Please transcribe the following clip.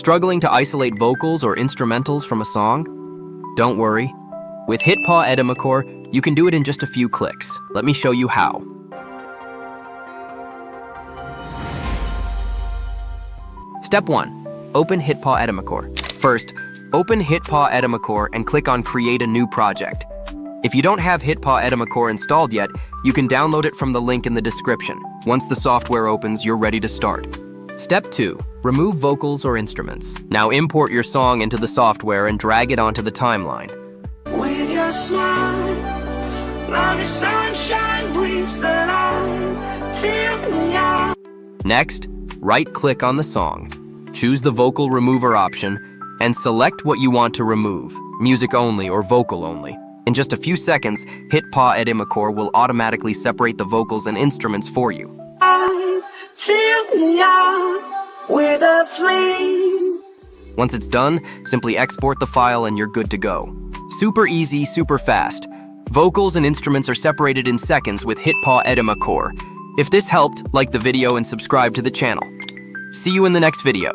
Struggling to isolate vocals or instrumentals from a song? Don't worry. With HitPaw Edimakor, you can do it in just a few clicks. Let me show you how. Step 1. Open HitPaw Edimakor. First, open HitPaw Edimakor and click on Create a New Project. If you don't have HitPaw Edimakor installed yet, you can download it from the link in the description. Once the software opens, you're ready to start. Step 2. Remove vocals or instruments. Now import your song into the software and drag it onto the timeline. With your smile, like the sunshine brings the light, fill me out. Next, right-click on the song. Choose the vocal remover option and select what you want to remove, music only or vocal only. In just a few seconds, HitPaw Edimakor will automatically separate the vocals and instruments for you. Fill me out with a flame. Once it's done, simply export the file and you're good to go. Super easy, super fast. Vocals and instruments are separated in seconds with HitPaw Edimakor. If this helped, like the video and subscribe to the channel. See you in the next video.